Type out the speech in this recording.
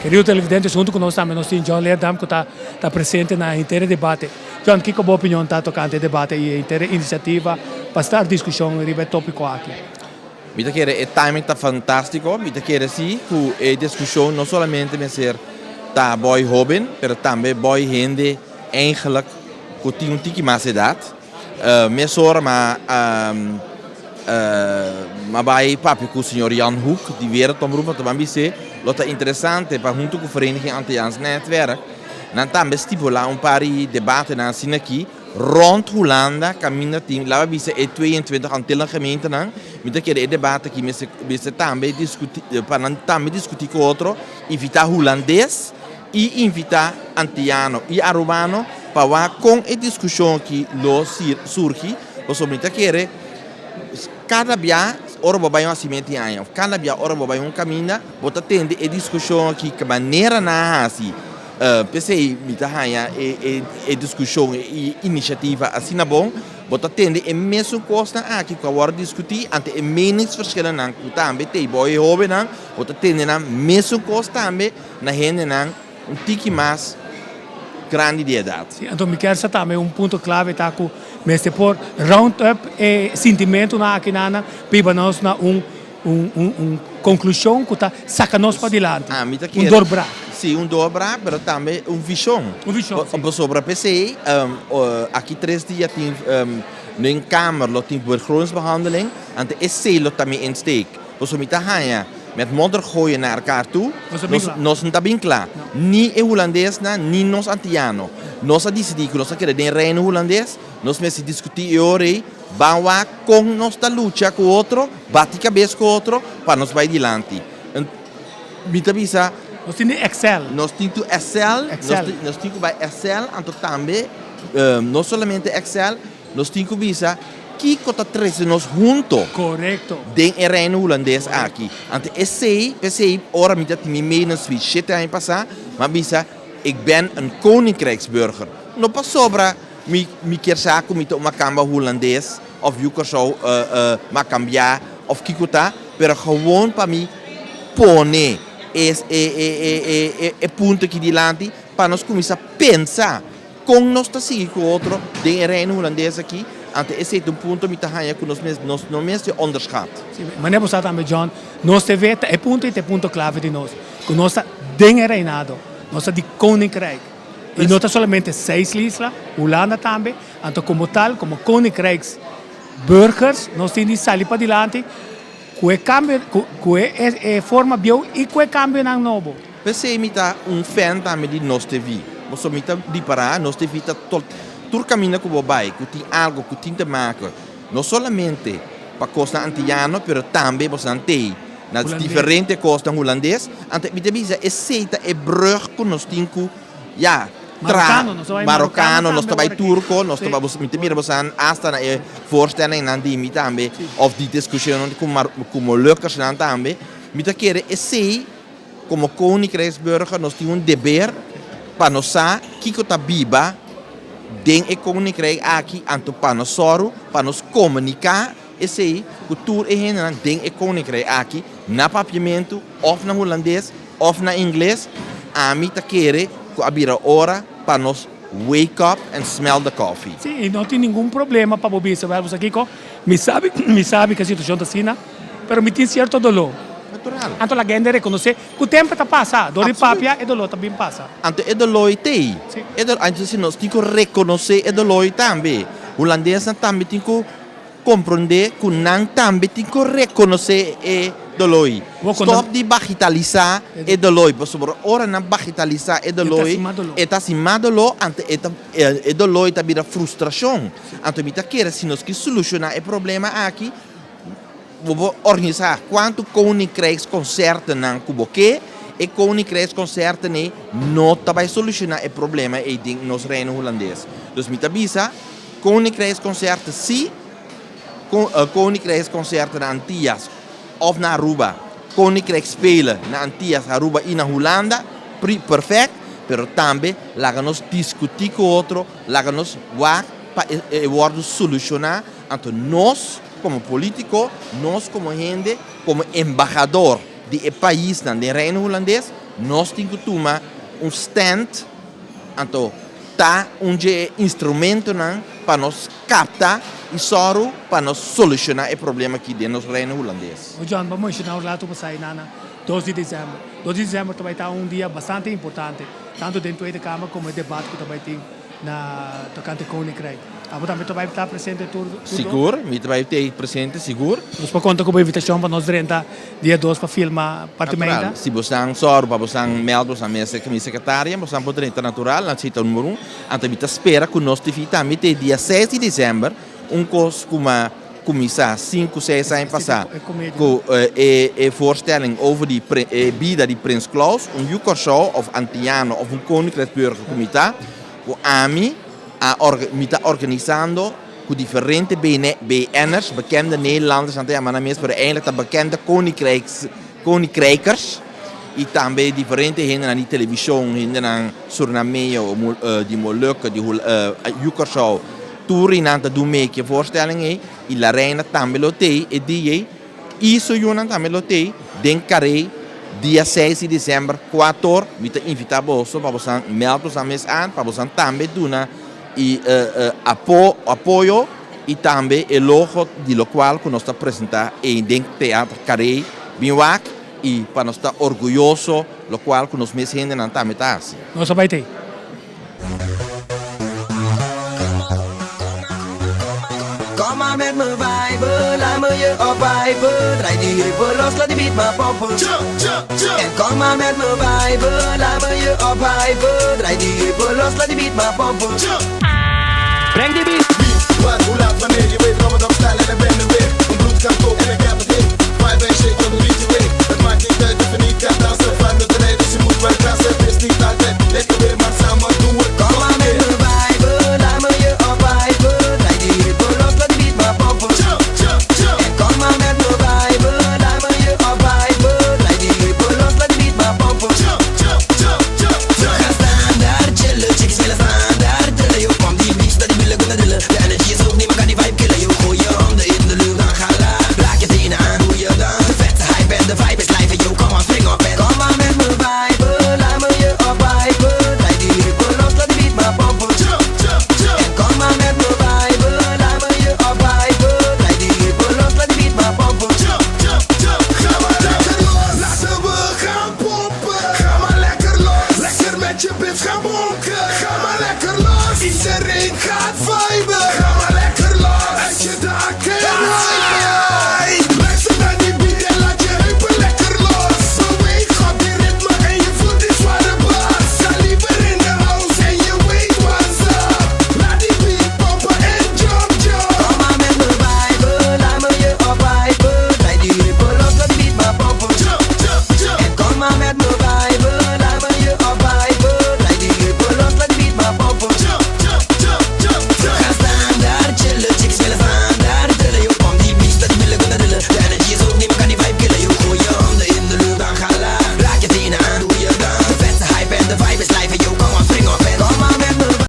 Querido televidentes, junto conosco também nós temos John Leerdam, que está presente na inteira debate. John, que boa opinião está tocando o debate e a inteira iniciativa para estar discussão sobre o tópico aqui? Mi da chiede, il timing è fantastico, mi da chiede sì, che la discussione non solamente mi ser ta boy joven, però anche boy gente eigenlijk che ti un tiki mas edad. Mi sora ma bij papi con il signor Jan Hoek, die wereldomroep, wat we zien, dat het interessante per junto con Vereniging Antilliaans Netwerk. Dan também stipula un pari debatten na sinaki rond Hollanda, cammina team, la we zien 22 Antillen gemeenten aan. Met dat keer debatten die we também discutir com outro, invita Hollandes e invita Antilliano e Arubano para com a discussão que lo surge, o sobre dat keer cada dia ora vai um cimento aí, cada dia ora vai um caminho, bota tende a discussão que maneira na assim, pensei mita haya e discussão e iniciativa assim na bom, bota tende a mesma coisa aqui que agora discutir ante a meningsverschillen nan também tem boy jovem nan, bota tende na mesma coisa também na gente nan tiki mais grande de idade. Então me quer também ponto clave tá com mas por round up e sentimento na aqui nana para nós na conclusão que tá saca nós para diante. Dobrar. Sim, dobrar, mas também visão. Visão. Sobre a PC, aqui 3 dias tem in Kamer lot die begrotingsbehandeling en de SC lot daarmee insteek. Dus om te gaan met modder gooien naar elkaar toe, nos não bem klaar. Ni e holandês na, ni nos antiano. Nós a decidir que nós queremos den reino holandês, nós mesmo discutir ore, bawa com nós da luta com o outro, bate cabeça com o outro, para nós vai adiante. Mita bisa nós temos Excel. Nós temos Excel. Nós temos que Excel, então também não somente Excel, nós temos que bisa que cota três nós junto. Correto. Den reino holandês aqui. Então esse ora mita timi menen switch zit aan passar, maar bisa ik ben een koninkrijksburger. No pas sobra mi kersaku mita uma kamba holandês of juker zo makambia of kikuta, pero gewoon para mi pone é ponto aqui de lante para nós começar a pensar com nós tá seguir com outro de reino holandês aqui ante esse é um ponto que nós não mesmo onderschat. Mas não pode também John, nós te vê é ponto clave de nós, que nós tá den reinado, nós tá de koninkrijk. E não tá somente 6 islas, Holanda também, então como tal, como koninkrijksburgers, nós temos de sair para diante. Que cambio, que forma bio e que cambio não novo. Pensei mita fan também de nós TV. Você mita de parar, nós TV tá todo caminho que vai, que tem algo que tem que marcar. Não somente para costa antiano, mas também você tem nas diferentes costas holandês. Então mita bisa aceita e brug que nós temos ja. Marokano, nós trabalhamos turco, nós trabalhamos met hasta na voorstelling na die met também of die discussão como lukkers na também. Met keren esse como koninkrijksburger nós temos dever para nós que tá biba den e koninkrijk aqui anto para nós soro para nós comunicar esse cultura e hen den e koninkrijk aqui na papiamento of na holandês of na inglês a mita keren que abira hora para nós wake up and smell the coffee. Sim, não tem nenhum problema para ouvir isso. Vamos aqui com me sabe que a situação está assim, mas me tem certo dolor. Natural. Então a gente reconhece que o tempo está passando, dor de papia e dolor também passa. Então é dolor tem. Então se nós temos que reconhecer é dolor também. O holandês também tem que compreender que não também tem que reconhecer é dolor. Stop de bagitalizar é dolor. Por ora não bagitalizar é dolor. Está acima do dolor, então é dolor está vira frustração. Então me tá querer se nós que solucionar o problema aqui, vou organizar quanto koninkrijksconcerten não cubo que e koninkrijksconcerten não tá vai solucionar o problema e ding nos reino holandês. Dus me tá bisa koninkrijksconcerten sim, koninkrijksconcerten na Antillas of na Aruba, koninkrijksspelen na Antillas, Aruba e na Holanda, perfect, pero também laga nos discutir com outro, laga nos waar para solucionar, então nós como político, nós como gente, como embajador do país do reino holandês, nós temos que tomar stand, então, tá instrumento para nós captar e soro para nós solucionar o problema aqui dentro do reino holandês. John, vamos mencionar o relato para sair na 12 de dezembro. 12 de dezembro também está dia bastante importante, tanto dentro da Câmara como o debate que também tem na tocante Koninkrijk. Você também vai estar presente tudo? Seguro, me vai ter presente, seguro. Nós vamos contar com a invitação para nós renta dia 2 para filmar apartamento. Se você não soro, para você melhor, você minha secretária, você pode renta natural, na cita número 1. Então, você espera que nós também dia 6 de dezembro, curso como começar 5, 6 anos passar, com a voorstelling over die vida de Prins Klaus, Jukershow of Antiano of Koninkrijksburger Comité, que AMI está organizando com diferentes BN'ers, bekende Nederlanders, maar meestal eigenlijk de bekende Koninkrijkers, e também diferentes gente na televisão, gente na Suriname, die Molukken, die Jukershow, Turinanta do meio que voorstelling e la reina também lotei e dia isso Jonan também lotei denkarei dia 6 de dezembro 4 horas me invitar você para você melhor a mês aan para você também dona e apoio e também o logo de local que nós está apresentar em dentro teatro Carey Binwak e para nós estar orgulhoso local que nós mesmos ainda não também tá assim. Nós vai ter. Kom maar met me viben, laat me je opwijven. Draai die heupen los, laat die beat maar pompen. En kom maar met me viben, laat me je opwijven. Draai die heupen los, laat die beat maar pompen. Breng die beat. Wat, hoe laat, wanneer je weet, kom het op stijl en ik ben er weer. Mijn bloed kan koken en ik heb het in. Vibe en shake, dan doe je